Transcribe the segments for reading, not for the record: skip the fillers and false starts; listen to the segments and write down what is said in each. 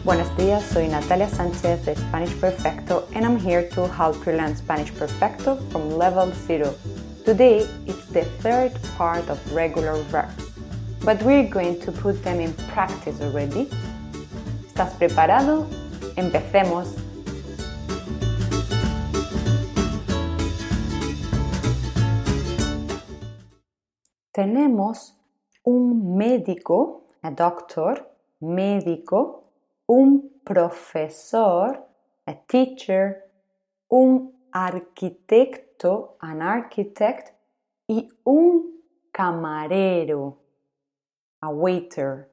Buenos días, soy Natalia Sánchez de Spanish-Perfecto and I'm here to help you learn Spanish-Perfecto from level 0. Today, it's the third part of regular verbs, but we're going to put them in practice already. ¿Estás preparado? Empecemos. Tenemos un médico, a doctor, médico, un profesor, a teacher, un arquitecto, an architect, y un camarero, a waiter,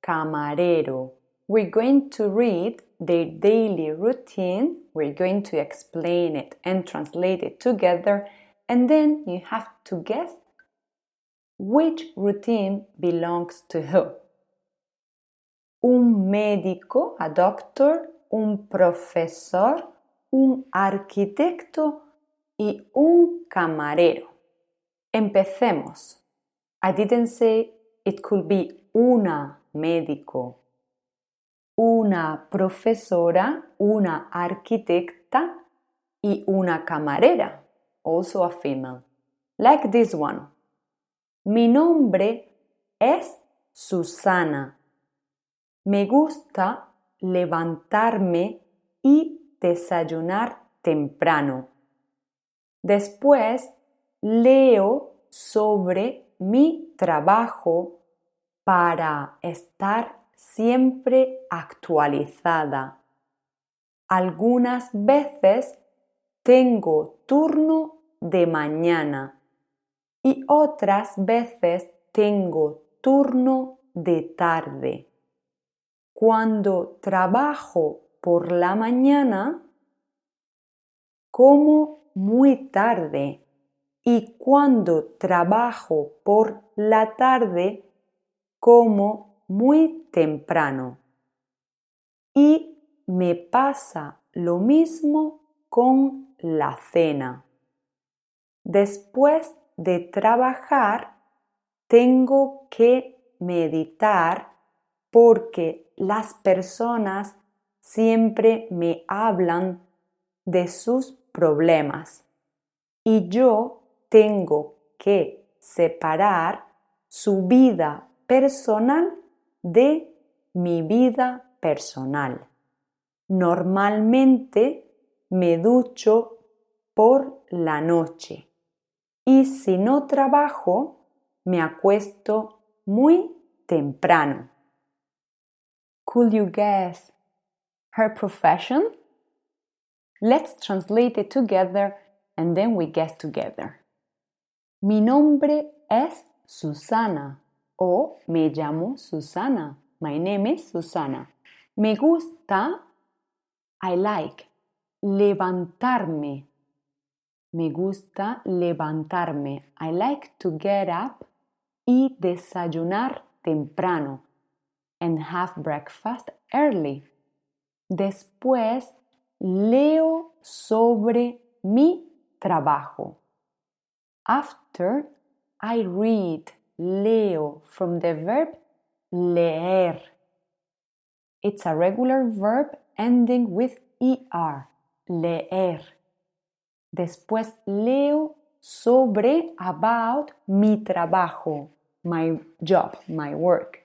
camarero. We're going to read their daily routine, we're going to explain it and translate it together, and then you have to guess which routine belongs to who. Un médico, a doctor, un profesor, un arquitecto y un camarero. Empecemos. I didn't say it could be una médico, una profesora, una arquitecta y una camarera, also a female. Like this one. Mi nombre es Susana. Me gusta levantarme y desayunar temprano. Después leo sobre mi trabajo para estar siempre actualizada. Algunas veces tengo turno de mañana y otras veces tengo turno de tarde. Cuando trabajo por la mañana, como muy tarde y cuando trabajo por la tarde, como muy temprano. Y me pasa lo mismo con la cena. Después de trabajar, tengo que meditar porque las personas siempre me hablan de sus problemas y yo tengo que separar su vida personal de mi vida personal. Normalmente me ducho por la noche y si no trabajo me acuesto muy temprano. Could you guess her profession? Let's translate it together and then we guess together. Mi nombre es Susana o me llamo Susana. My name is Susana. Me gusta, I like, levantarme. Me gusta levantarme. I like to get up y desayunar temprano. And have breakfast early. Después leo sobre mi trabajo. After I read, leo from the verb leer. It's a regular verb ending with er, leer. Después leo sobre, about mi trabajo, my job, my work.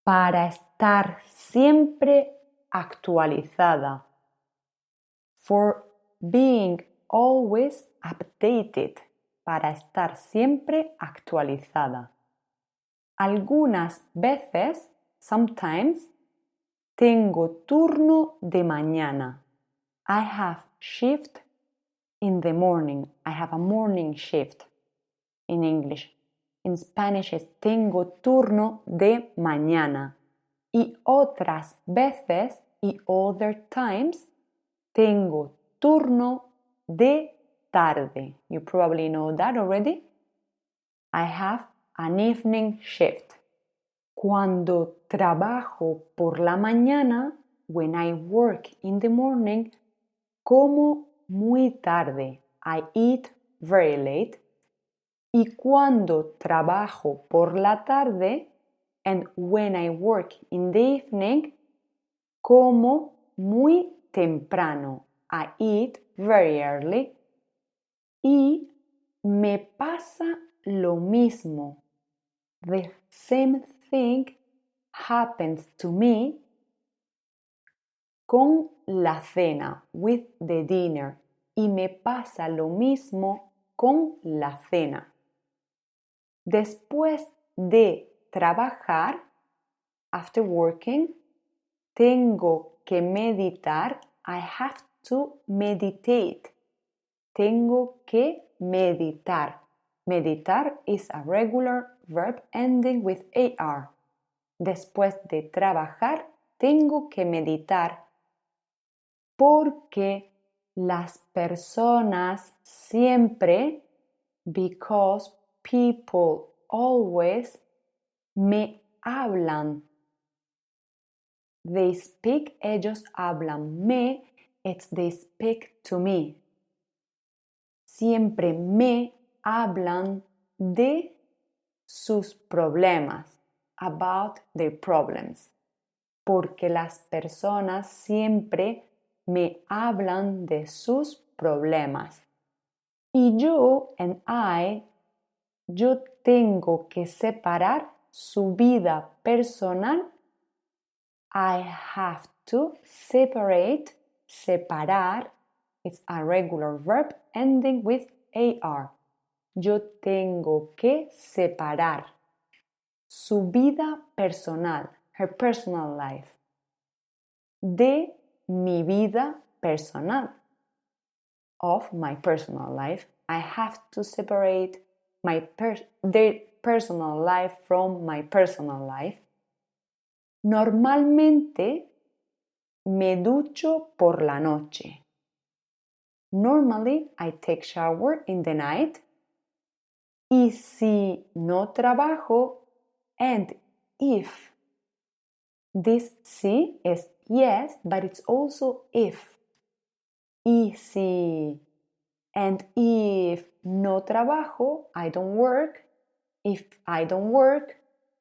Para estar siempre actualizada. For being always updated. Para estar siempre actualizada. Algunas veces, sometimes, tengo turno de mañana. I have shift in the morning. I have a morning shift in English. In Spanish es tengo turno de mañana. Y otras veces, y other times, tengo turno de tarde. You probably know that already. I have an evening shift. Cuando trabajo por la mañana, when I work in the morning, como muy tarde. I eat very late. Y cuando trabajo por la tarde, and when I work in the evening, Como muy temprano. I eat very early. Y me pasa lo mismo. The same thing happens to me con la cena, with the dinner. Y me pasa lo mismo con la cena. Después de trabajar, after working, tengo que meditar. I have to meditate. Tengo que meditar. Meditar is a regular verb ending with AR. Después de trabajar, tengo que meditar porque las personas siempre, because people always, me hablan. They speak, ellos hablan. Me, it's they speak to me. Siempre me hablan de sus problemas, about their problems, porque las personas siempre me hablan de sus problemas. Y yo, and I, yo tengo que separar su vida personal. I have to separate, separar. It's a regular verb ending with AR. Yo tengo que separar su vida personal, her personal life, de mi vida personal, of my personal life. I have to separate their personal life from my personal life. Normalmente me ducho por la noche. Normally, I take shower in the night. Y si no trabajo, and if. This si is yes, but it's also if. Y si, and if no trabajo, I don't work. If I don't work,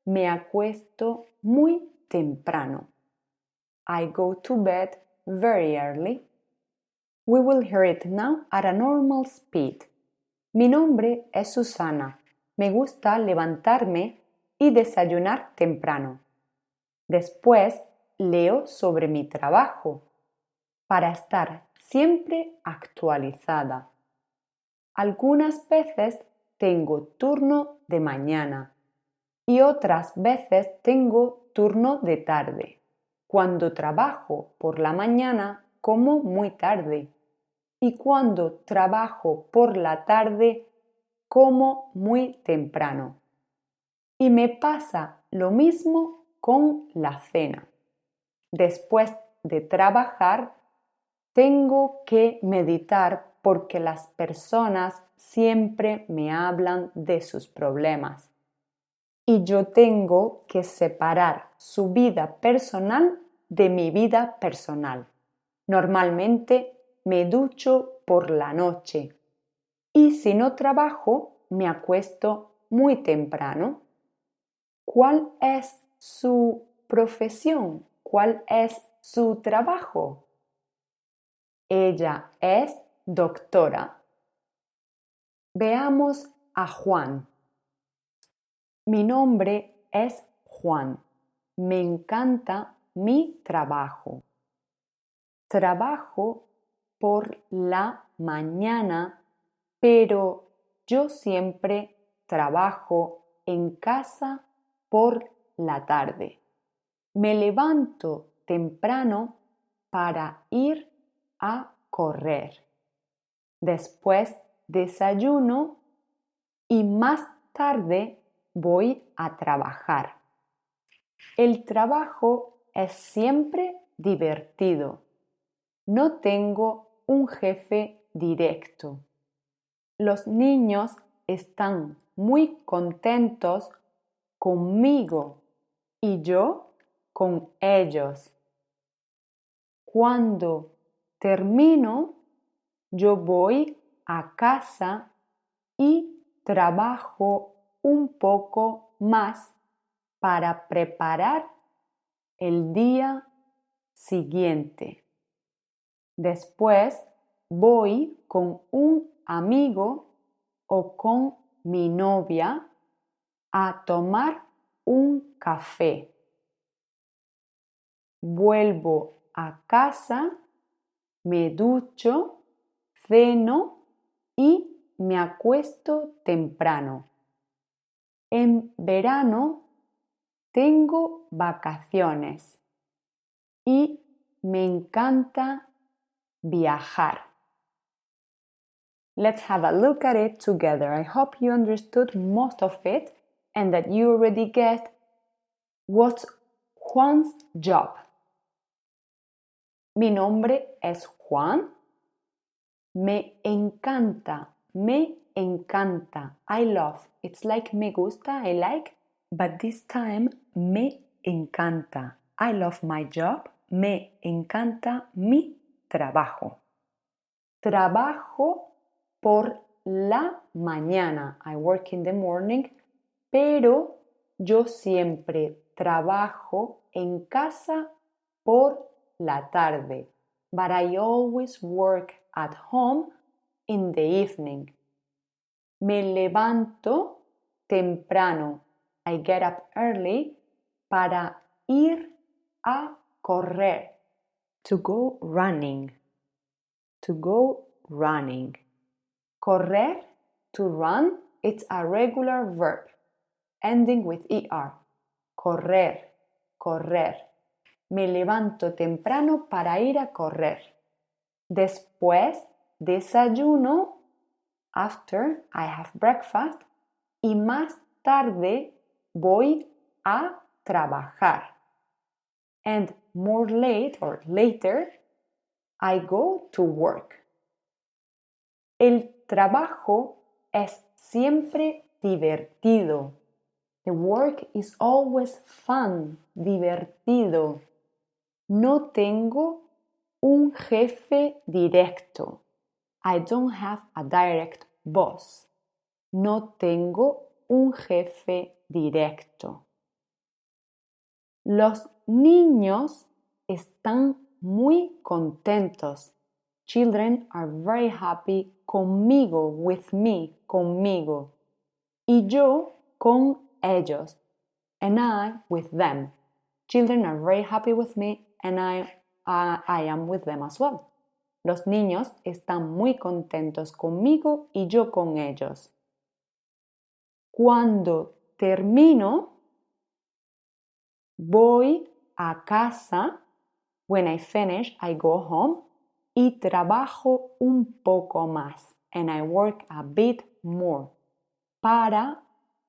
me acuesto muy temprano. I go to bed very early. We will hear it now at a normal speed. Mi nombre es Susana. Me gusta levantarme y desayunar temprano. Después leo sobre mi trabajo para estar siempre actualizada. Algunas veces tengo turno de mañana y otras veces tengo turno de tarde. Cuando trabajo por la mañana, como muy tarde. Y cuando trabajo por la tarde, como muy temprano. Y me pasa lo mismo con la cena. Después de trabajar, tengo que meditar porque las personas siempre me hablan de sus problemas. Y yo tengo que separar su vida personal de mi vida personal. Normalmente me ducho por la noche y si no trabajo me acuesto muy temprano. ¿Cuál es su profesión? ¿Cuál es su trabajo? Ella es doctora. Veamos a Juan. Mi nombre es Juan. Me encanta mi trabajo. Trabajo por la mañana, pero yo siempre trabajo en casa por la tarde. Me levanto temprano para ir a correr. Después desayuno y más tarde voy a trabajar. El trabajo es siempre divertido. No tengo un jefe directo. Los niños están muy contentos conmigo y yo con ellos. Cuando termino, yo voy a casa y trabajo un poco más para preparar el día siguiente. Después voy con un amigo o con mi novia a tomar un café. Vuelvo a casa, me ducho, ceno y me acuesto temprano. En verano tengo vacaciones y me encanta viajar. Let's have a look at it together. I hope you understood most of it and that you already get what's Juan's job. Mi nombre es Juan. Me encanta. I love. It's like me gusta, I like. But this time, me encanta. I love my job. Me encanta mi trabajo. Trabajo por la mañana. I work in the morning, pero yo siempre trabajo en casa por la tarde. But I always work at home in the evening. Me levanto temprano. I get up early para ir a correr. To go running. To go running. Correr, to run, it's a regular verb ending with er. Correr, correr. Me levanto temprano para ir a correr. Después desayuno, after I have breakfast, y más tarde voy a trabajar. And more late or later, I go to work. El trabajo es siempre divertido. The work is always fun, divertido. No tengo un jefe directo. I don't have a direct boss. No tengo un jefe directo. Los niños están muy contentos. Children are very happy conmigo, with me, conmigo. Y yo con ellos. And I with them. Children are very happy with me and I am with them as well. Los niños están muy contentos conmigo y yo con ellos. Cuando termino, voy a casa. When I finish, I go home y trabajo un poco más. And I work a bit more para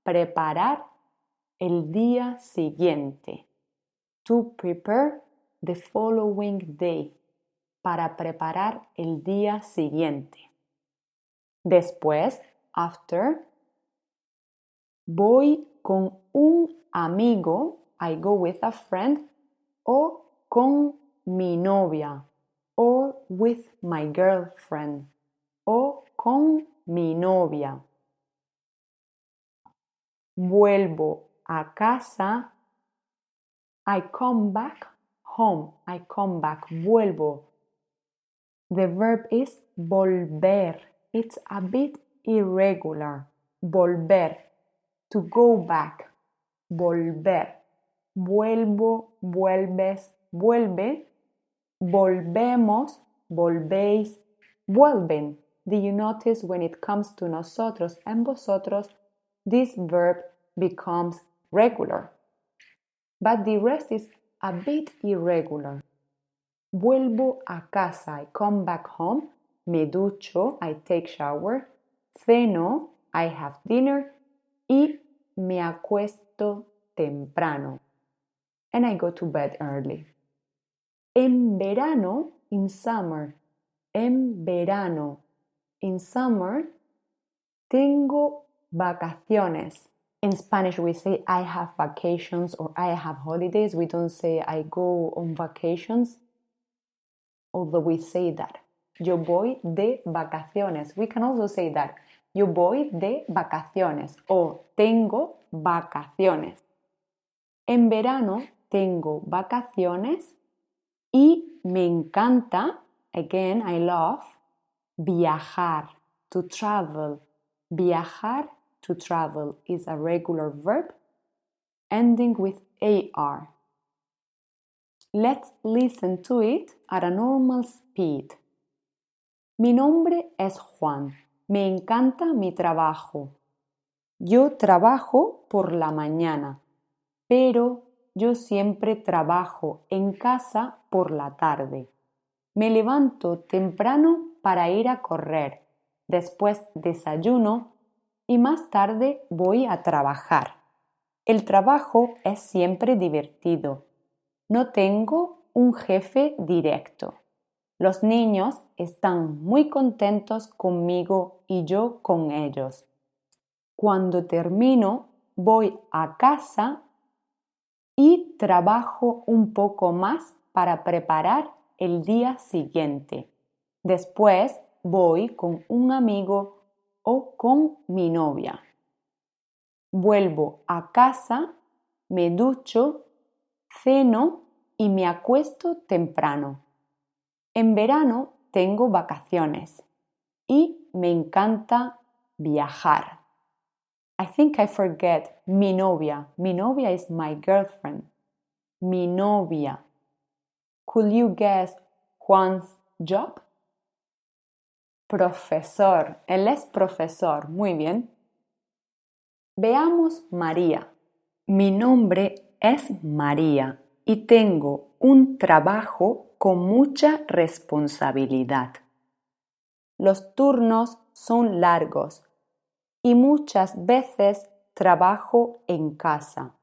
preparar el día siguiente. To prepare the following day. Para preparar el día siguiente. Después, after, voy con un amigo, I go with a friend, o con mi novia, or with my girlfriend, o con mi novia. Vuelvo a casa, I come back home, I come back, vuelvo. The verb is volver. It's a bit irregular. Volver. To go back. Volver. Vuelvo, vuelves, vuelve. Volvemos, volvéis, vuelven. Do you notice when it comes to nosotros and vosotros, this verb becomes regular. But the rest is a bit irregular. Vuelvo a casa, I come back home. Me ducho, I take shower. Ceno, I have dinner. Y me acuesto temprano. And I go to bed early. En verano, in summer. En verano, in summer, tengo vacaciones. In Spanish we say I have vacations or I have holidays. We don't say I go on vacations. Although we say that. Yo voy de vacaciones. We can also say that. Yo voy de vacaciones o tengo vacaciones. En verano tengo vacaciones Y me encanta, again, I love, viajar, to travel. Viajar, to travel, is a regular verb ending with AR. Let's listen to it at a normal speed. Mi nombre es Juan. Me encanta mi trabajo. Yo trabajo por la mañana, pero yo siempre trabajo en casa por la tarde. Me levanto temprano para ir a correr, después desayuno y más tarde voy a trabajar. El trabajo es siempre divertido. No tengo un jefe directo. Los niños están muy contentos conmigo y yo con ellos. Cuando termino, voy a casa y trabajo un poco más para preparar el día siguiente. Después voy con un amigo o con mi novia. Vuelvo a casa, me ducho, ceno y me acuesto temprano. En verano tengo vacaciones y me encanta viajar. I think I forget mi novia. Mi novia is my girlfriend. Mi novia. Could you guess Juan's job? Profesor. Él es profesor. Muy bien. Veamos María. Mi nombre es María y tengo un trabajo con mucha responsabilidad. Los turnos son largos y muchas veces trabajo en casa.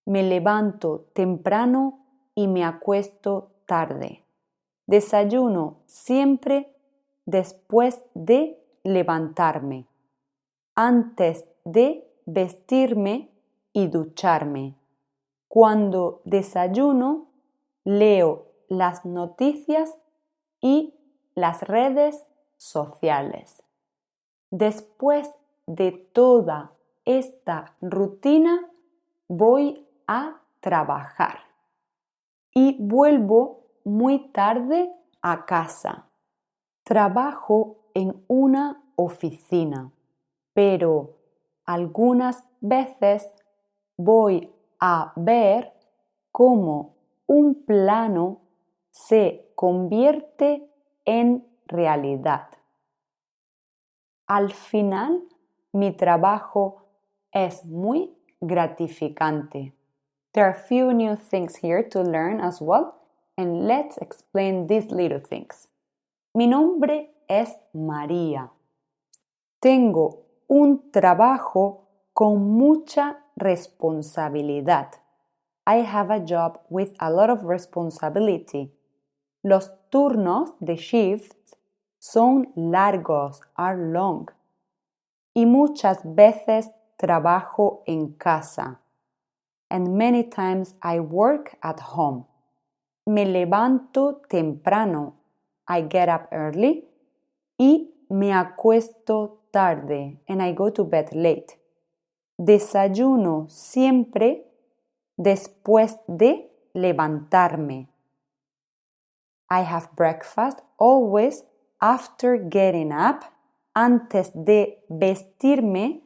Me levanto temprano y me acuesto tarde. Desayuno siempre después de levantarme, antes de vestirme y ducharme. Cuando desayuno, leo las noticias y las redes sociales. Después de toda esta rutina, voy a trabajar y vuelvo muy tarde a casa. Trabajo en una oficina, pero algunas veces voy a ver cómo un plano se convierte en realidad. Al final, mi trabajo es muy gratificante. There are a few new things here to learn as well, and let's explain these little things. Mi nombre es María. Tengo un trabajo con mucha responsabilidad. I have a job with a lot of responsibility. Los turnos de shifts son largos, are long. Y muchas veces trabajo en casa. And many times I work at home. Me levanto temprano. I get up early. Y me acuesto tarde. And I go to bed late. Desayuno siempre después de levantarme. I have breakfast always after getting up, antes de vestirme,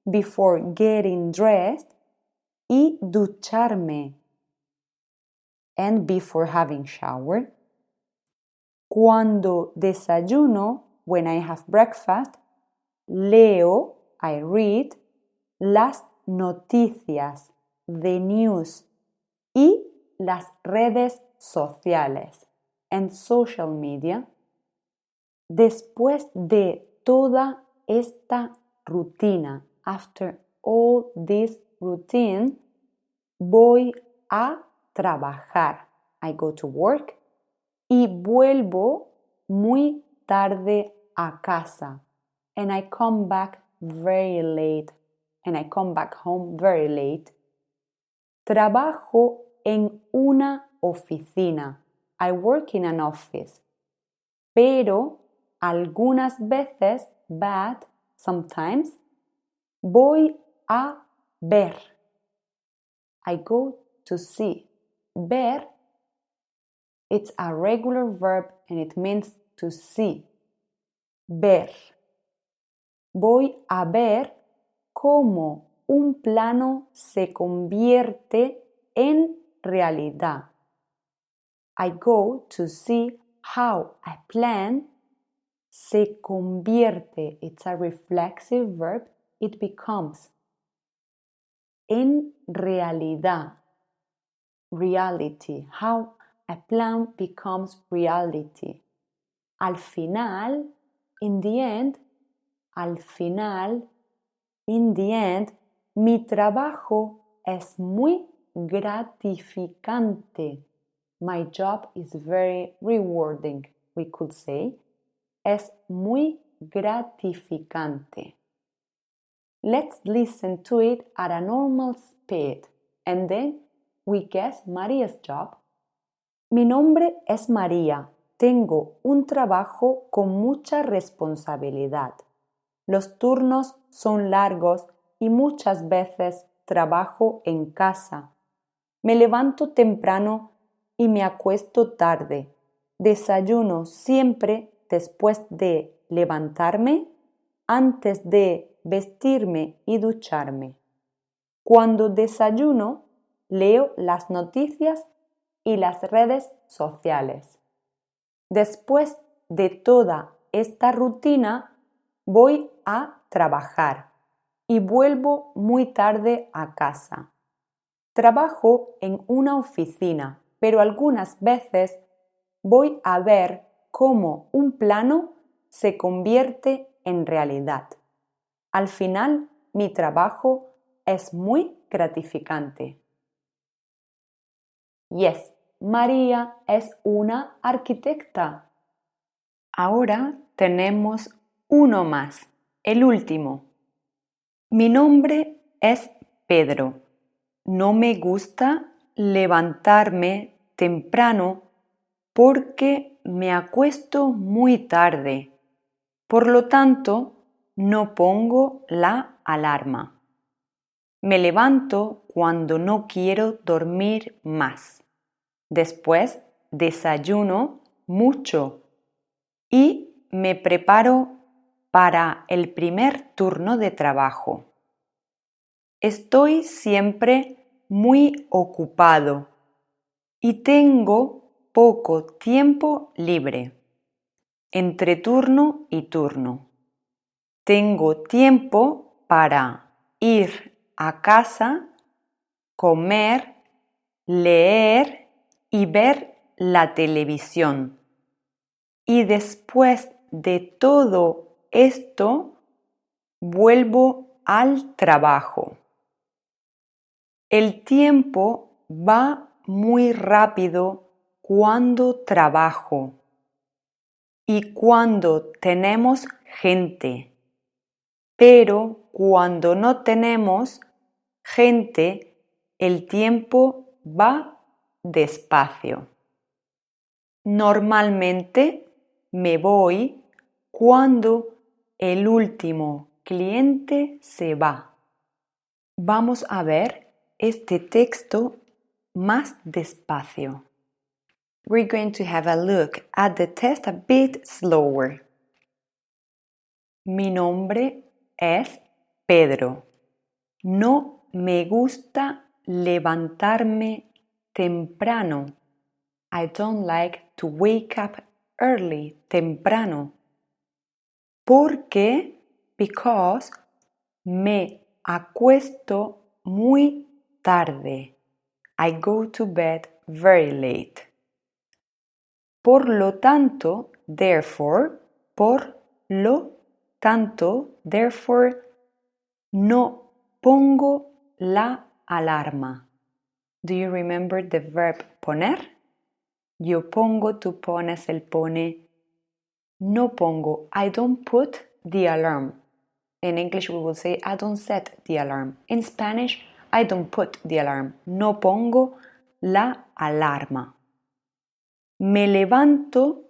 before getting dressed, y ducharme, and before having showered. Cuando desayuno, when I have breakfast, leo, I read, las noticias, the news, y las redes sociales, and social media. Después de toda esta rutina, after all this routine, voy a trabajar. I go to work y vuelvo muy tarde a casa. And I come back very late. And I come back home very late. Trabajo en una oficina. I work in an office. Pero algunas veces, but sometimes, voy a ver. I go to see. Ver It's a regular verb and it means to see. Ver. Voy a ver cómo un plano se convierte en realidad. I go to see how a plan se convierte. It's a reflexive verb. It becomes. En realidad. Reality. How a plan becomes reality. Al final, in the end, al final, in the end, mi trabajo es muy gratificante. My job is very rewarding, we could say. Es muy gratificante. Let's listen to it at a normal speed and then we guess Maria's job. Mi nombre es María. Tengo un trabajo con mucha responsabilidad. Los turnos son largos y muchas veces trabajo en casa. Me levanto temprano y me acuesto tarde. Desayuno siempre después de levantarme, antes de vestirme y ducharme. Cuando desayuno, leo las noticias y las redes sociales. Después de toda esta rutina, voy a trabajar y vuelvo muy tarde a casa. Trabajo en una oficina, pero algunas veces voy a ver cómo un plano se convierte en realidad. Al final, mi trabajo es muy gratificante. Yes, María es una arquitecta. Ahora tenemos uno más, el último. Mi nombre es Pedro. No me gusta levantarme temprano porque me acuesto muy tarde. Por lo tanto, no pongo la alarma. Me levanto cuando no quiero dormir más. Después desayuno mucho y me preparo para el primer turno de trabajo. Estoy siempre muy ocupado y tengo poco tiempo libre entre turno y turno. Tengo tiempo para ir a casa, comer, leer y ver la televisión. Y después de todo esto, vuelvo al trabajo. El tiempo va muy rápido cuando trabajo y cuando tenemos gente. Pero cuando no tenemos gente, el tiempo va despacio. Normalmente me voy cuando el último cliente se va. Vamos a ver este texto más despacio. We're going to have a look at the test a bit slower. Mi nombre es Pedro. No me gusta levantarme temprano. I don't like to wake up early, temprano. Because me acuesto muy tarde. I go to bed very late. Por lo tanto, therefore, no pongo la alarma. Do you remember the verb poner? Yo pongo, tú pones, él pone. No pongo. I don't put the alarm. In English we will say I don't set the alarm. In Spanish, I don't put the alarm. No pongo la alarma. Me levanto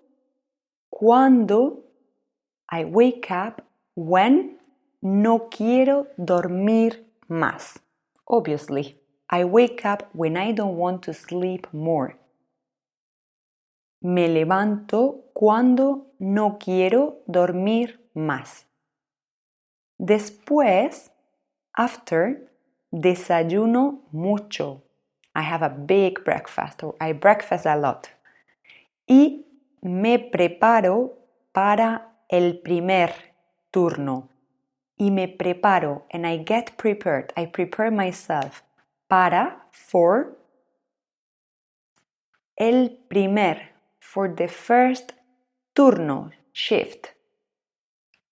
cuando I wake up when no quiero dormir más. Obviously, I wake up when I don't want to sleep more. Me levanto cuando no quiero dormir más. Después, after, desayuno mucho. I have a big breakfast, or I breakfast a lot. Y me preparo para el primer turno. Y me preparo, and I get prepared. I prepare myself para, for, el primer, for the first turno, shift.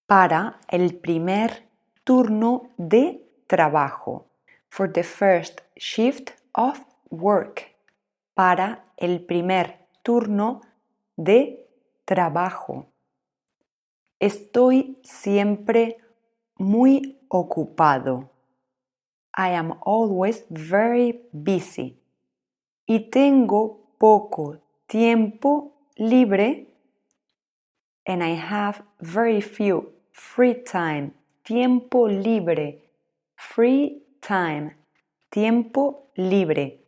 Para el primer turno de trabajo. For the first shift of work. Para el primer turno de trabajo. Estoy siempre muy ocupado. I am always very busy. Y tengo poco tiempo libre. And I have very few free time. Tiempo libre. Free time. Tiempo libre.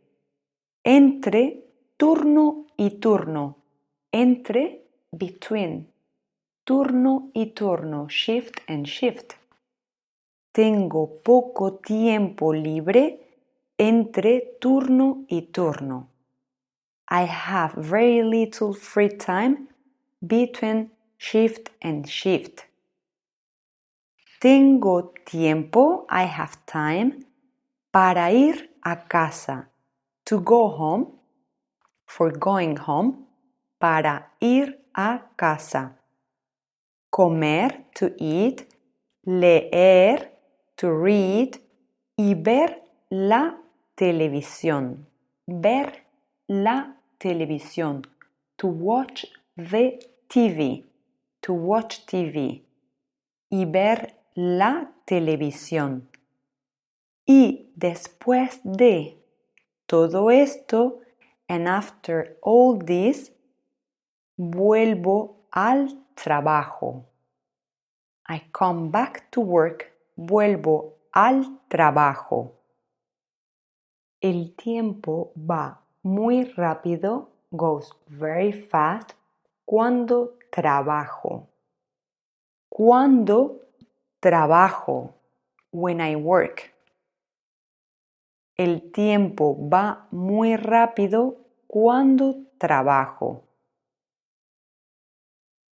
Entre turno y turno. Entre, between. Turno y turno. Shift and shift. Tengo poco tiempo libre entre turno y turno. I have very little free time between shift and shift. Tengo tiempo, I have time, para ir a casa. To go home, for going home, para ir a casa. Comer, to eat, leer, to read, y ver la televisión. Ver la televisión. To watch the TV. To watch TV. Y ver la televisión. Y después de todo esto, and after all this, vuelvo al trabajo. I come back to work. Vuelvo al trabajo. El tiempo va muy rápido, goes very fast, cuando trabajo. Cuando trabajo, when I work. El tiempo va muy rápido cuando trabajo.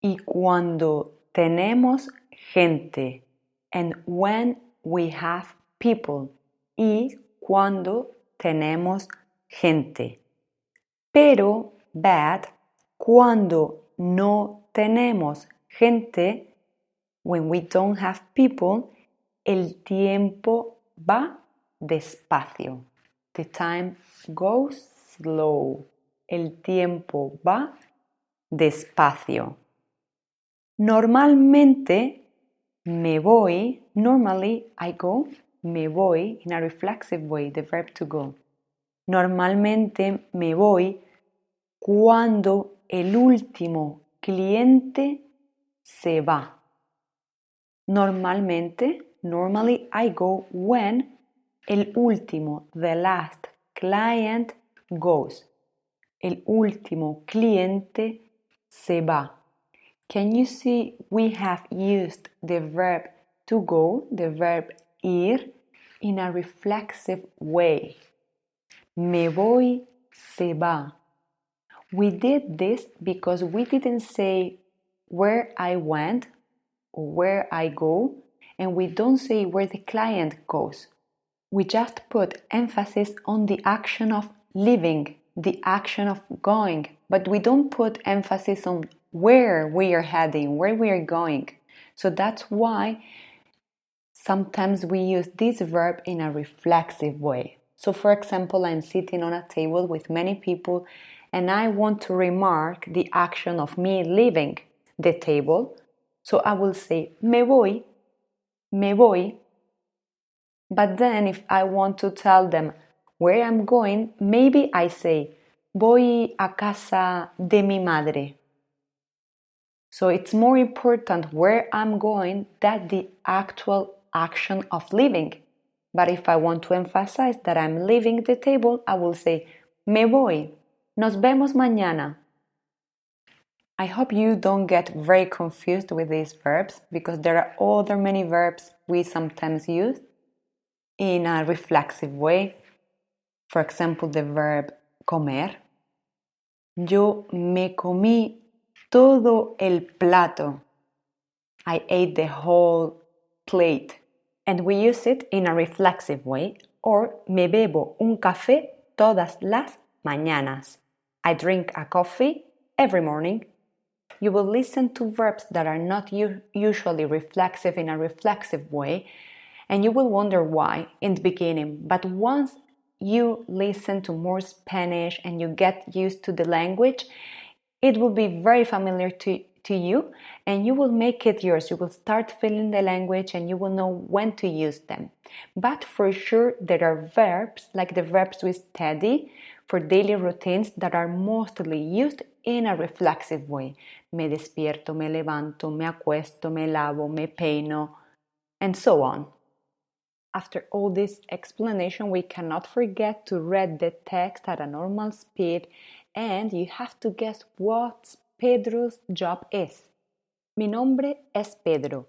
Y cuando tenemos gente, and when we have people, y cuando tenemos gente. Pero, but, cuando no tenemos gente, when we don't have people, el tiempo va despacio. The time goes slow. El tiempo va despacio. Normalmente me voy, normally I go, me voy, in a reflexive way, the verb to go. Normalmente me voy cuando el último cliente se va. Normalmente, normally I go when el último, the last client goes. El último cliente se va. Can you see we have used the verb to go, the verb ir, in a reflexive way. Me voy, se va. We did this because we didn't say where I went or where I go, and we don't say where the client goes. We just put emphasis on the action of leaving, the action of going, but we don't put emphasis on where we are heading, where we are going. So that's why sometimes we use this verb in a reflexive way. So for example, I'm sitting on a table with many people and I want to remark the action of me leaving the table. So I will say, me voy, me voy. But then if I want to tell them where I'm going, maybe I say, voy a casa de mi madre. So it's more important where I'm going than the actual action of leaving. But if I want to emphasize that I'm leaving the table, I will say, me voy, nos vemos mañana. I hope you don't get very confused with these verbs because there are other many verbs we sometimes use in a reflexive way. For example, the verb comer. Yo me comí todo el plato. I ate the whole plate. And we use it in a reflexive way. Or me bebo un café todas las mañanas. I drink a coffee every morning. You will listen to verbs that are not usually reflexive in a reflexive way, and you will wonder why in the beginning. But once you listen to more Spanish and you get used to the language, it will be very familiar to you, and you will make it yours. You will start feeling the language and you will know when to use them. But for sure, there are verbs, like the verbs we study for daily routines, that are mostly used in a reflexive way. Me despierto, me levanto, me acuesto, me lavo, me peino, and so on. After all this explanation, we cannot forget to read the text at a normal speed, and you have to guess what Pedro's job is. Mi nombre es Pedro.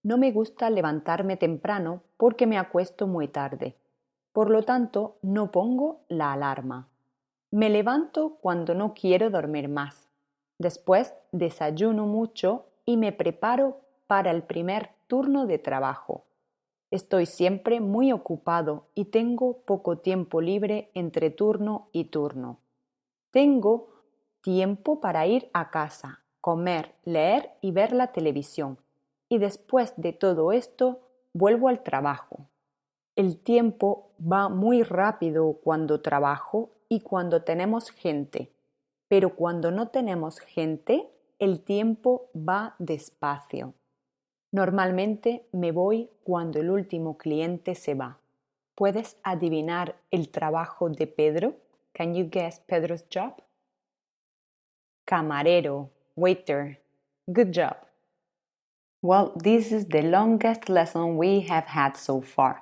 No me gusta levantarme temprano porque me acuesto muy tarde. Por lo tanto, no pongo la alarma. Me levanto cuando no quiero dormir más. Después desayuno mucho y me preparo para el primer turno de trabajo. Estoy siempre muy ocupado y tengo poco tiempo libre entre turno y turno. Tengo tiempo para ir a casa, comer, leer y ver la televisión. Y después de todo esto, vuelvo al trabajo. El tiempo va muy rápido cuando trabajo y cuando tenemos gente. Pero cuando no tenemos gente, el tiempo va despacio. Normalmente me voy cuando el último cliente se va. ¿Puedes adivinar el trabajo de Pedro? Can you guess Pedro's job? Camarero, waiter. Good job. Well, this is the longest lesson we have had so far.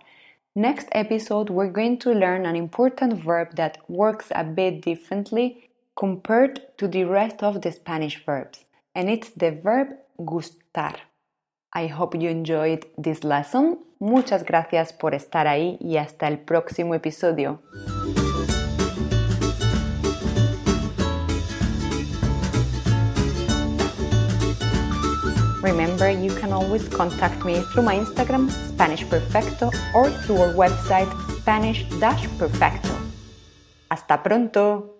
Next episode, we're going to learn an important verb that works a bit differently compared to the rest of the Spanish verbs, and it's the verb gustar. I hope you enjoyed this lesson. Muchas gracias por estar ahí y hasta el próximo episodio. Remember, you can always contact me through my Instagram, Spanish-Perfecto, or through our website, Spanish-Perfecto. ¡Hasta pronto!